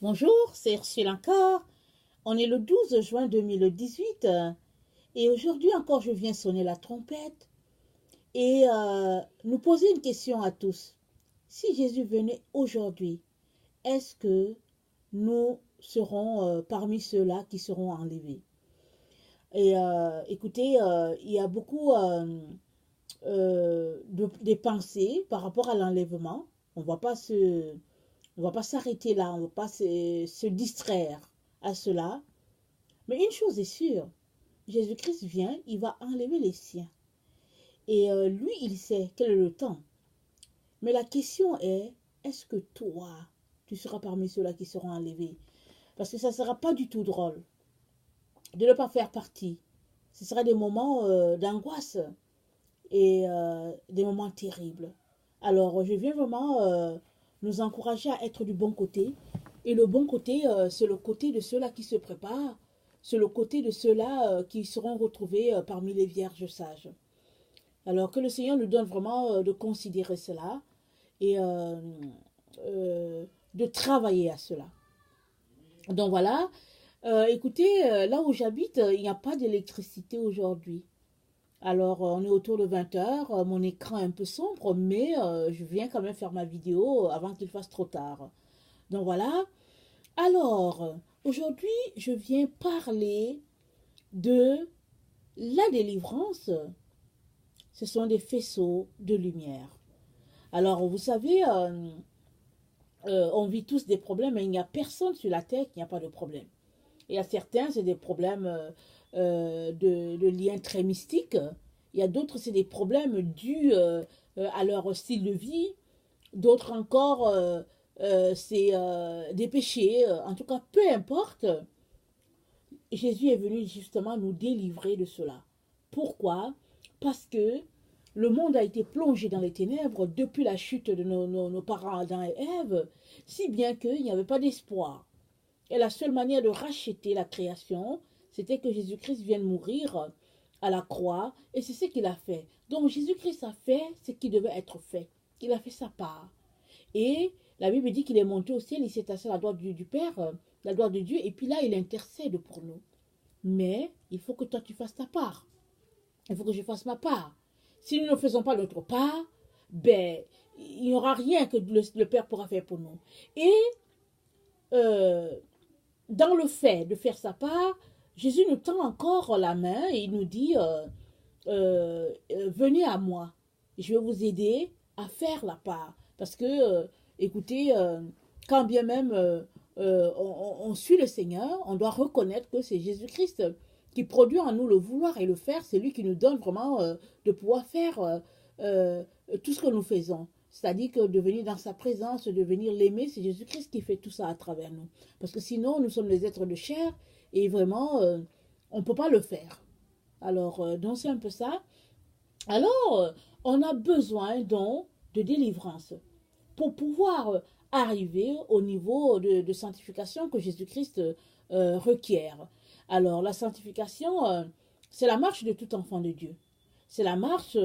Bonjour, c'est Ursule encore. On est le 12 juin 2018 et aujourd'hui encore je viens sonner la trompette et nous poser une question à tous. Si Jésus venait aujourd'hui, est-ce que nous serons parmi ceux-là qui seront enlevés? Et écoutez, il y a beaucoup des pensées par rapport à l'enlèvement. On va pas se, on va pas s'arrêter là, on ne va pas se distraire à cela. Mais une chose est sûre, Jésus-Christ vient, il va enlever les siens. Et lui, il sait quel est le temps. Mais la question est-ce que toi, tu seras parmi ceux-là qui seront enlevés? Parce que ça ne sera pas du tout drôle de ne pas faire partie. Ce sera des moments d'angoisse et des moments terribles. Alors, je viens vraiment nous encourager à être du bon côté. Et le bon côté, c'est le côté de ceux-là qui se préparent. C'est le côté de ceux-là qui seront retrouvés parmi les vierges sages. Alors que le Seigneur nous donne vraiment de considérer cela et de travailler à cela. Donc voilà, écoutez, là où j'habite, il n'y a pas d'électricité aujourd'hui. Alors, on est autour de 20 heures. Mon écran est un peu sombre, mais je viens quand même faire ma vidéo avant qu'il fasse trop tard. Donc voilà. Alors, aujourd'hui, je viens parler de la délivrance. Ce sont des faisceaux de lumière. Alors, vous savez, on vit tous des problèmes, mais il n'y a personne sur la terre qui n'a pas de problème. Il y a certains, c'est des problèmes de liens très mystiques. Il y a d'autres, c'est des problèmes dus à leur style de vie. D'autres encore, c'est des péchés. En tout cas, peu importe, Jésus est venu justement nous délivrer de cela. Pourquoi? Parce que le monde a été plongé dans les ténèbres depuis la chute de nos parents Adam et Ève, si bien qu'il n'y avait pas d'espoir. Et la seule manière de racheter la création, c'était que Jésus-Christ vienne mourir à la croix, et c'est ce qu'il a fait. Donc Jésus-Christ a fait ce qui devait être fait. Il a fait sa part. Et la Bible dit qu'il est monté au ciel, il s'est assis à la droite du Père, la droite de Dieu, et puis là, il intercède pour nous. Mais il faut que toi, tu fasses ta part. Il faut que je fasse ma part. Si nous ne faisons pas notre part, ben, il n'y aura rien que le Père pourra faire pour nous. Et euh, dans le fait de faire sa part, Jésus nous tend encore la main et il nous dit venez à moi, je vais vous aider à faire la part. Parce que, écoutez, quand bien même on suit le Seigneur, on doit reconnaître que c'est Jésus-Christ qui produit en nous le vouloir et le faire. C'est lui qui nous donne vraiment de pouvoir faire euh, tout ce que nous faisons. C'est-à-dire que de venir dans sa présence, de venir l'aimer, c'est Jésus-Christ qui fait tout ça à travers nous. Parce que sinon, nous sommes des êtres de chair et vraiment, on ne peut pas le faire. Alors, donc c'est un peu ça. Alors, on a besoin donc de délivrance pour pouvoir arriver au niveau de sanctification que Jésus-Christ requiert. Alors, la sanctification, c'est la marche de tout enfant de Dieu. C'est la marche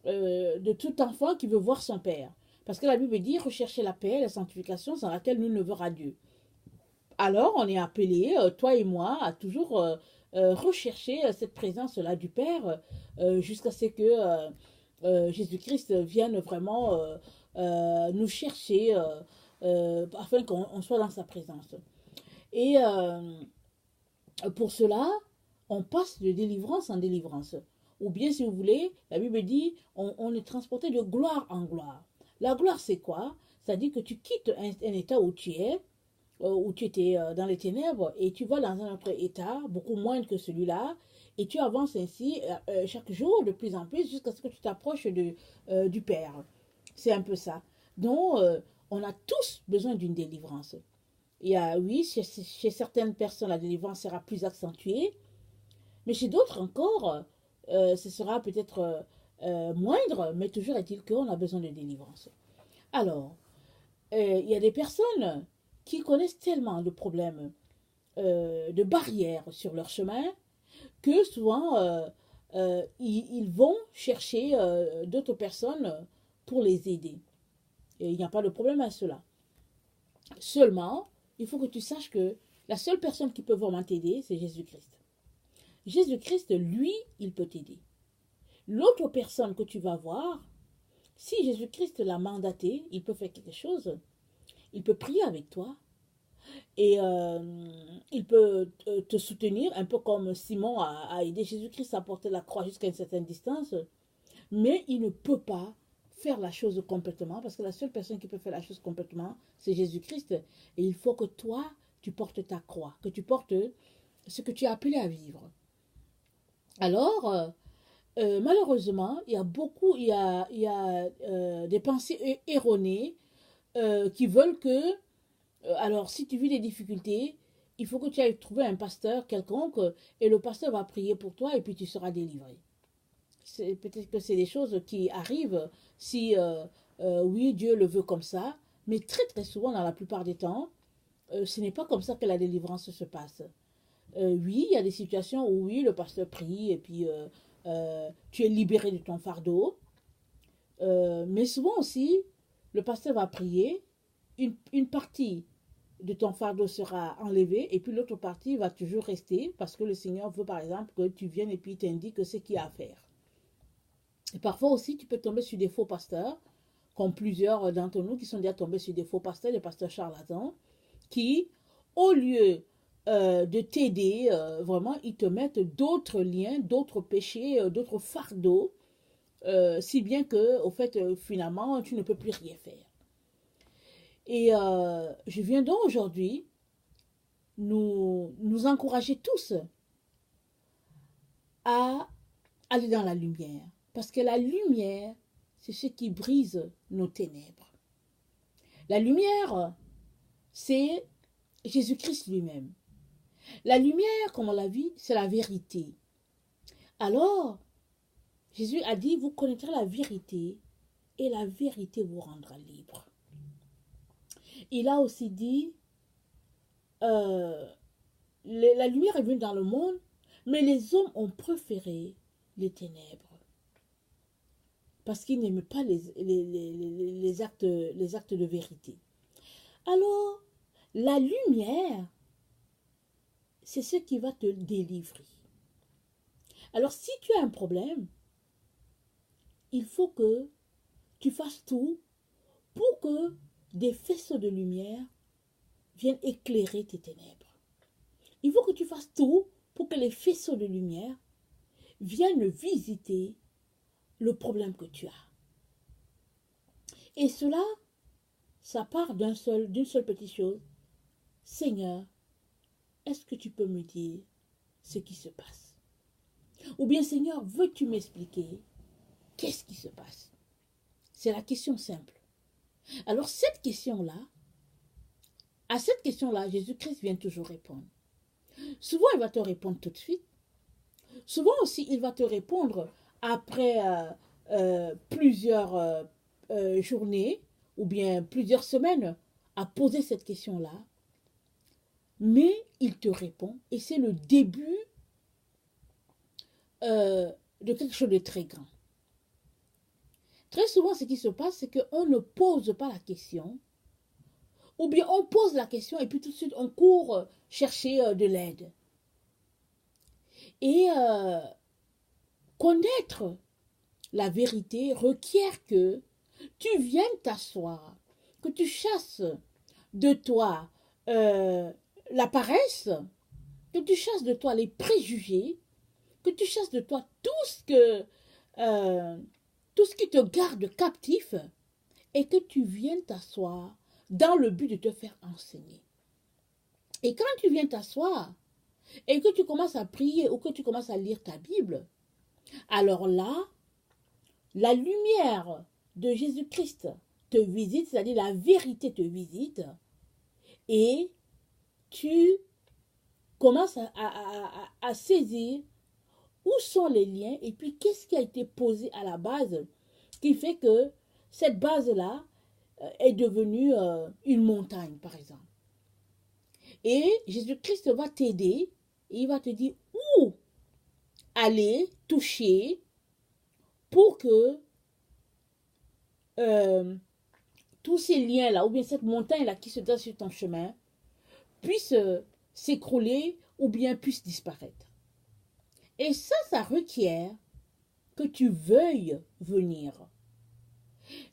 de tout enfant qui veut voir son Père. Parce que la Bible dit rechercher la paix et la sanctification sans laquelle nul ne verra Dieu. Alors, on est appelé, toi et moi, à toujours rechercher cette présence-là du Père jusqu'à ce que Jésus-Christ vienne vraiment nous chercher afin qu'on soit dans sa présence. Et pour cela, on passe de délivrance en délivrance. Ou bien, si vous voulez, la Bible dit, on est transporté de gloire en gloire. La gloire, c'est quoi? C'est-à-dire que tu quittes un état où tu es, où tu étais dans les ténèbres, et tu vas dans un autre état, beaucoup moindre que celui-là, et tu avances ainsi chaque jour de plus en plus jusqu'à ce que tu t'approches du Père. C'est un peu ça. Donc, on a tous besoin d'une délivrance. Il y a, oui, chez certaines personnes, la délivrance sera plus accentuée, mais chez d'autres encore, ce sera peut-être moindre, mais toujours est-il qu'on a besoin de délivrance. Alors, il y a des personnes qui connaissent tellement de problèmes, de barrières sur leur chemin, que souvent, ils vont chercher d'autres personnes pour les aider. Et il n'y a pas de problème à cela. Seulement, il faut que tu saches que la seule personne qui peut vraiment t'aider, c'est Jésus-Christ. Jésus-Christ, lui, il peut t'aider. L'autre personne que tu vas voir, si Jésus-Christ l'a mandaté, il peut faire quelque chose. Il peut prier avec toi et il peut te soutenir, un peu comme Simon a aidé Jésus-Christ à porter la croix jusqu'à une certaine distance. Mais il ne peut pas faire la chose complètement parce que la seule personne qui peut faire la chose complètement, c'est Jésus-Christ. Et il faut que toi, tu portes ta croix, que tu portes ce que tu es appelé à vivre. Alors, malheureusement, il y a des pensées erronées qui veulent que, alors si tu vis des difficultés, il faut que tu ailles trouver un pasteur quelconque et le pasteur va prier pour toi et puis tu seras délivré. Peut-être que c'est des choses qui arrivent si, oui, Dieu le veut comme ça, mais très très souvent, dans la plupart des temps, ce n'est pas comme ça que la délivrance se passe. Oui, il y a des situations où oui, le pasteur prie et puis tu es libéré de ton fardeau. Mais souvent aussi, le pasteur va prier, une partie de ton fardeau sera enlevée et puis l'autre partie va toujours rester parce que le Seigneur veut par exemple que tu viennes et puis il t'indique ce qu'il y a à faire. Et parfois aussi, tu peux tomber sur des faux pasteurs, comme plusieurs d'entre nous qui sont déjà tombés sur des faux pasteurs, des pasteurs charlatans, qui, au lieu de t'aider, vraiment, ils te mettent d'autres liens, d'autres péchés, d'autres fardeaux, si bien que, au fait, finalement, tu ne peux plus rien faire. Et je viens donc aujourd'hui nous encourager tous à aller dans la lumière. Parce que la lumière, c'est ce qui brise nos ténèbres. La lumière, c'est Jésus-Christ lui-même. La lumière, comme on l'a vu, c'est la vérité. Alors, Jésus a dit, vous connaîtrez la vérité et la vérité vous rendra libre. Il a aussi dit, la lumière est venue dans le monde, mais les hommes ont préféré les ténèbres. Parce qu'ils n'aimaient pas les actes de vérité. Alors, la lumière, c'est ce qui va te délivrer. Alors, si tu as un problème, il faut que tu fasses tout pour que des faisceaux de lumière viennent éclairer tes ténèbres. Il faut que tu fasses tout pour que les faisceaux de lumière viennent visiter le problème que tu as. Et cela, ça part d'une seule petite chose. Seigneur, est-ce que tu peux me dire ce qui se passe? Ou bien, Seigneur, veux-tu m'expliquer qu'est-ce qui se passe? C'est la question simple. Alors, à cette question-là, Jésus-Christ vient toujours répondre. Souvent, il va te répondre tout de suite. Souvent aussi, il va te répondre après plusieurs journées ou bien plusieurs semaines à poser cette question-là. Mais il te répond et c'est le début de quelque chose de très grand. Très souvent, ce qui se passe, c'est qu'on ne pose pas la question, ou bien on pose la question et puis tout de suite on court chercher de l'aide. Et connaître la vérité requiert que tu viennes t'asseoir, que tu chasses de toi la paresse, que tu chasses de toi les préjugés, que tu chasses de toi tout ce qui te garde captif et que tu viennes t'asseoir dans le but de te faire enseigner. Et quand tu viens t'asseoir et que tu commences à prier ou que tu commences à lire ta Bible, alors là, la lumière de Jésus-Christ te visite, c'est-à-dire la vérité te visite, et tu commences à saisir où sont les liens et puis qu'est-ce qui a été posé à la base qui fait que cette base-là est devenue une montagne, par exemple. Et Jésus-Christ va t'aider et il va te dire où aller toucher pour que tous ces liens-là, ou bien cette montagne-là qui se donne sur ton chemin, puisse s'écrouler ou bien puisse disparaître. Et ça requiert que tu veuilles venir.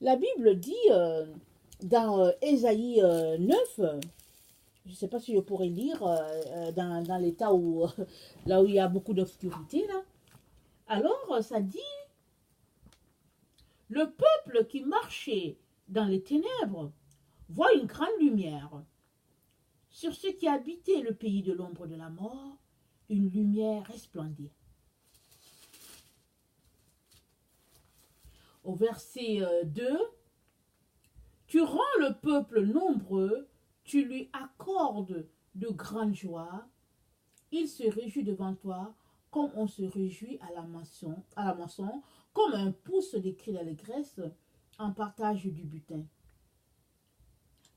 La Bible dit dans Ésaïe 9, je ne sais pas si je pourrais lire dans l'état où, là où il y a beaucoup d'obscurité, là. Alors, ça dit, le peuple qui marchait dans les ténèbres voit une grande lumière. Sur ceux qui habitaient le pays de l'ombre de la mort, une lumière resplendit. Au verset 2, tu rends le peuple nombreux, tu lui accordes de grandes joies, il se réjouit devant toi comme on se réjouit à la moisson, comme un pouce des cris d'allégresse en partage du butin.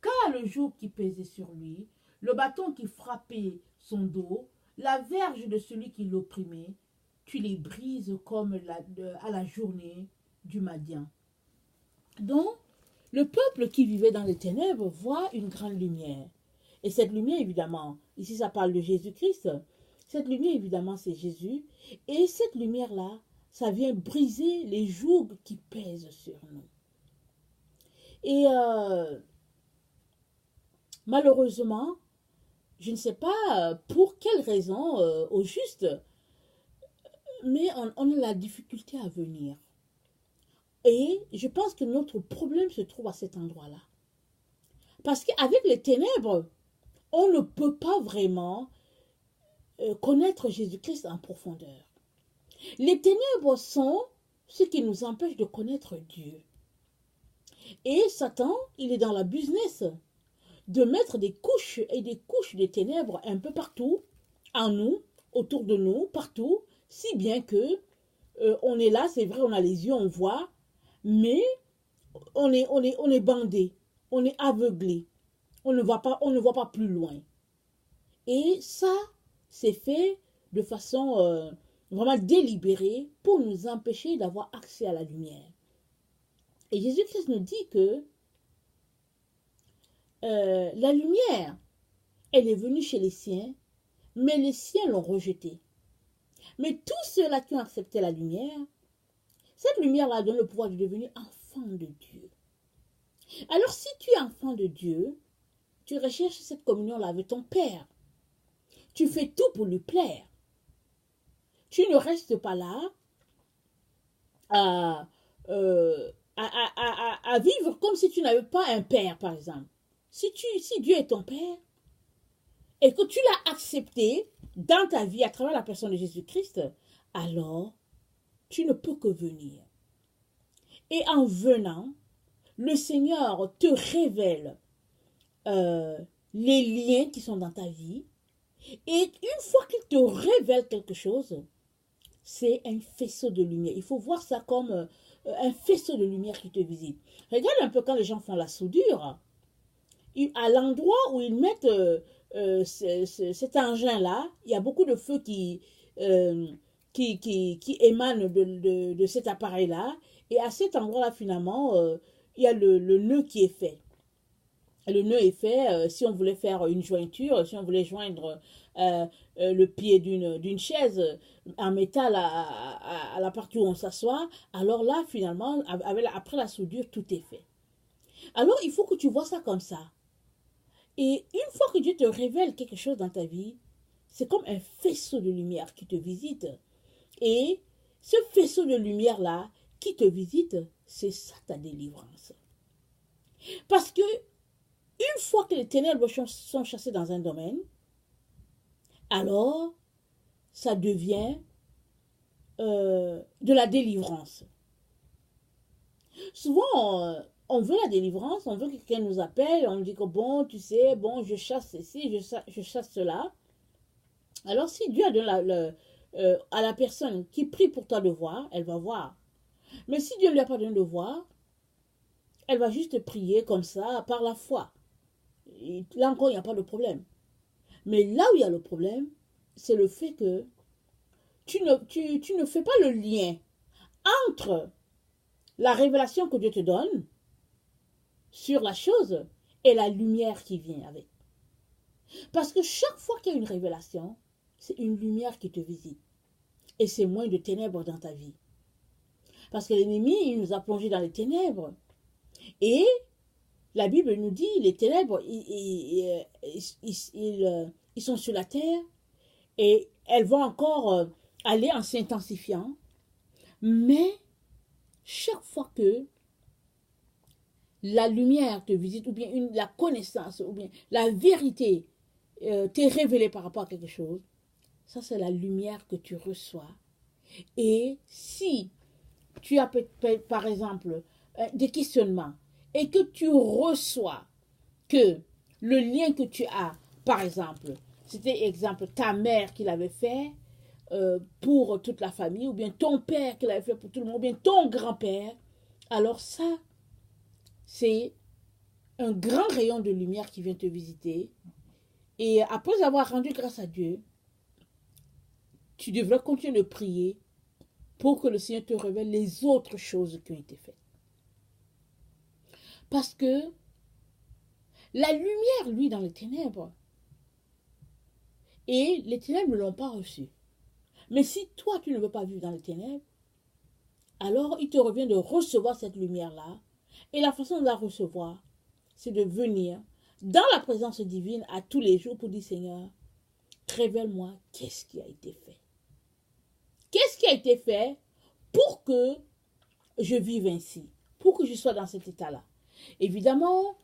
Car le joug qui pesait sur lui, le bâton qui frappait son dos, la verge de celui qui l'opprimait, tu les brises comme à la journée du Madian. Donc, le peuple qui vivait dans les ténèbres voit une grande lumière. Et cette lumière, évidemment, ici ça parle de Jésus-Christ, cette lumière, évidemment, c'est Jésus. Et cette lumière-là, ça vient briser les jougs qui pèsent sur nous. Et malheureusement, je ne sais pas pour quelle raison au juste, mais on a la difficulté à venir. Et je pense que notre problème se trouve à cet endroit-là. Parce qu'avec les ténèbres, on ne peut pas vraiment connaître Jésus-Christ en profondeur. Les ténèbres sont ce qui nous empêche de connaître Dieu. Et Satan, il est dans la business de mettre des couches et des couches de ténèbres un peu partout, en nous, autour de nous, partout, si bien que on est là, c'est vrai, on a les yeux, on voit, mais on est bandé, on est aveuglé, on ne voit pas plus loin. Et ça, c'est fait de façon vraiment délibérée pour nous empêcher d'avoir accès à la lumière. Et Jésus-Christ nous dit que la lumière, elle est venue chez les siens, mais les siens l'ont rejetée. Mais tous ceux-là qui ont accepté la lumière, cette lumière-là donne le pouvoir de devenir enfant de Dieu. Alors si tu es enfant de Dieu, tu recherches cette communion-là avec ton Père. Tu fais tout pour lui plaire. Tu ne restes pas là à vivre comme si tu n'avais pas un père, par exemple. Si Dieu est ton père et que tu l'as accepté dans ta vie à travers la personne de Jésus-Christ, alors tu ne peux que venir. Et en venant, le Seigneur te révèle les liens qui sont dans ta vie. Et une fois qu'il te révèle quelque chose, c'est un faisceau de lumière. Il faut voir ça comme un faisceau de lumière qui te visite. Regarde un peu quand les gens font la soudure. À l'endroit où ils mettent cet engin-là, il y a beaucoup de feu qui émanent de cet appareil-là. Et à cet endroit-là, finalement, il y a le nœud qui est fait. Le nœud est fait, si on voulait faire une jointure, si on voulait joindre le pied d'une chaise en métal à la partie où on s'assoit, alors là, finalement, après la soudure, tout est fait. Alors, il faut que tu vois ça comme ça. Et une fois que Dieu te révèle quelque chose dans ta vie, c'est comme un faisceau de lumière qui te visite. Et ce faisceau de lumière-là qui te visite, c'est ça ta délivrance. Parce que une fois que les ténèbres sont chassées dans un domaine, alors ça devient de la délivrance. Souvent, on veut la délivrance, on veut que quelqu'un nous appelle, on dit que bon, tu sais, bon, je chasse ceci, je chasse cela. Alors si Dieu a donné à la personne qui prie pour toi de voir, elle va voir. Mais si Dieu ne lui a pas donné de voir, elle va juste prier comme ça, par la foi. Et là encore, il n'y a pas de problème. Mais là où il y a le problème, c'est le fait que tu ne fais pas le lien entre la révélation que Dieu te donne sur la chose et la lumière qui vient avec. Parce que chaque fois qu'il y a une révélation, c'est une lumière qui te visite. Et c'est moins de ténèbres dans ta vie. Parce que l'ennemi, il nous a plongés dans les ténèbres. Et la Bible nous dit, les ténèbres, ils sont sur la terre et elles vont encore aller en s'intensifiant. Mais chaque fois que la lumière te visite, ou bien la connaissance, ou bien la vérité t'est révélée par rapport à quelque chose, ça c'est la lumière que tu reçois. Et si tu as par exemple des questionnements et que tu reçois que le lien que tu as, par exemple, c'était exemple ta mère qui l'avait fait pour toute la famille, ou bien ton père qui l'avait fait pour tout le monde, ou bien ton grand-père, alors ça, c'est un grand rayon de lumière qui vient te visiter. Et après avoir rendu grâce à Dieu, tu devrais continuer de prier pour que le Seigneur te révèle les autres choses qui ont été faites. Parce que la lumière, lui, dans les ténèbres, et les ténèbres ne l'ont pas reçu. Mais si toi, tu ne veux pas vivre dans les ténèbres, alors il te revient de recevoir cette lumière-là. Et la façon de la recevoir, c'est de venir dans la présence divine à tous les jours pour dire, Seigneur, révèle-moi qu'est-ce qui a été fait. Qu'est-ce qui a été fait pour que je vive ainsi, pour que je sois dans cet état-là. Évidemment,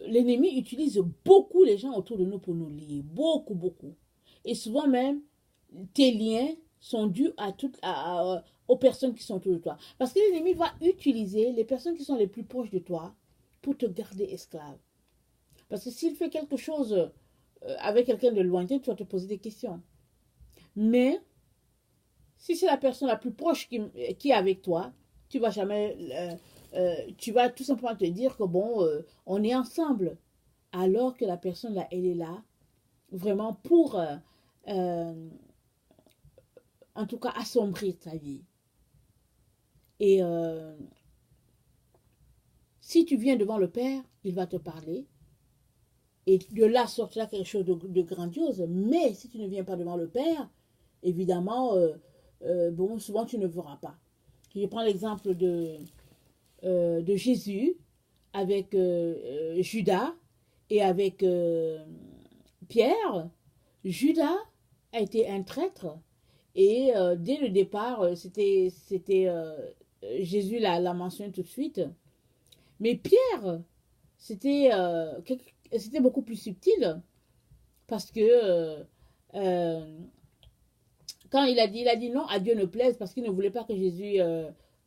l'ennemi utilise beaucoup les gens autour de nous pour nous lier. Beaucoup, beaucoup. Et souvent même, tes liens sont dus aux personnes qui sont autour de toi. Parce que l'ennemi va utiliser les personnes qui sont les plus proches de toi pour te garder esclave. Parce que s'il fait quelque chose avec quelqu'un de lointain, tu vas te poser des questions. Mais si c'est la personne la plus proche qui est avec toi, tu vas jamais, tu vas tout simplement te dire que bon, on est ensemble. Alors que la personne là, elle est là vraiment pour, en tout cas, assombrir ta vie. Et si tu viens devant le Père, il va te parler. Et de là sortira quelque chose de grandiose. Mais si tu ne viens pas devant le Père, évidemment, bon, souvent tu ne verras pas. Je prends l'exemple de Jésus avec Judas et avec Pierre. Judas a été un traître et dès le départ, Jésus l'a mentionné tout de suite. Mais Pierre, c'était beaucoup plus subtil parce que quand il a dit non, à Dieu ne plaise, parce qu'il ne voulait pas que Jésus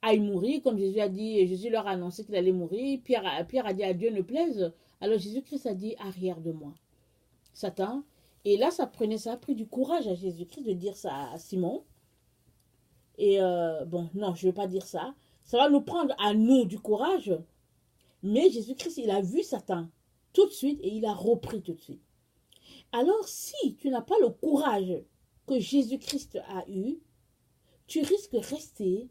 aille mourir, comme Jésus a dit, Jésus leur a annoncé qu'il allait mourir, Pierre a dit à Dieu ne plaise, alors Jésus-Christ a dit arrière de moi, Satan. Et là, ça a pris du courage à Jésus-Christ de dire ça à Simon. Et bon, non, je ne veux pas dire ça. Ça va nous prendre à nous du courage. Mais Jésus-Christ, il a vu Satan tout de suite et il a repris tout de suite. Alors, si tu n'as pas le courage que Jésus-Christ a eu, tu risques de rester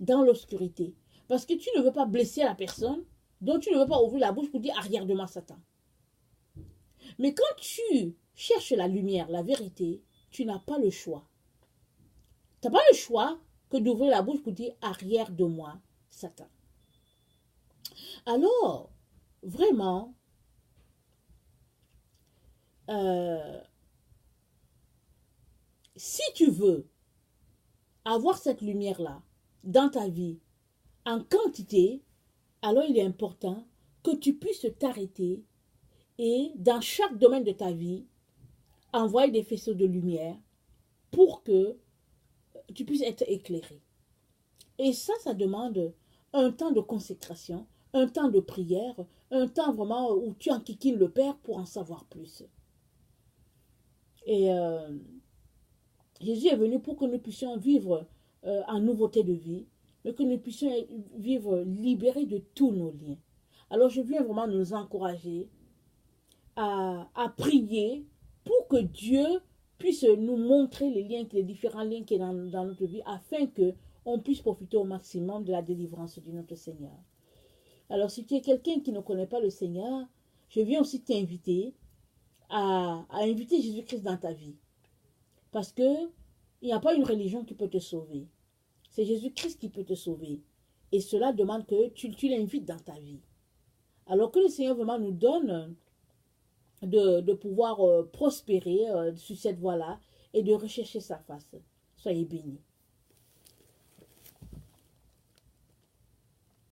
dans l'obscurité. Parce que tu ne veux pas blesser la personne, donc tu ne veux pas ouvrir la bouche pour dire arrière de moi, Satan. Mais quand tu cherches la lumière, la vérité, tu n'as pas le choix. Tu n'as pas le choix que d'ouvrir la bouche pour dire arrière de moi, Satan. Alors, vraiment, si tu veux avoir cette lumière-là dans ta vie en quantité, alors il est important que tu puisses t'arrêter et dans chaque domaine de ta vie, envoyer des faisceaux de lumière pour que tu puisses être éclairé. Et ça demande un temps de consécration, un temps de prière, un temps vraiment où tu enquiquines le Père pour en savoir plus. Et Jésus est venu pour que nous puissions vivre en nouveauté de vie, mais que nous puissions vivre libérés de tous nos liens. Alors je viens vraiment nous encourager à prier pour que Dieu puisse nous montrer les différents liens qui sont dans notre vie, afin qu'on puisse profiter au maximum de la délivrance de notre Seigneur. Alors si tu es quelqu'un qui ne connaît pas le Seigneur, je viens aussi t'inviter à inviter Jésus-Christ dans ta vie. Parce que il n'y a pas une religion qui peut te sauver. C'est Jésus-Christ qui peut te sauver. Et cela demande que tu l'invites dans ta vie. Alors que le Seigneur vraiment nous donne de pouvoir prospérer sur cette voie-là et de rechercher sa face. Soyez bénis.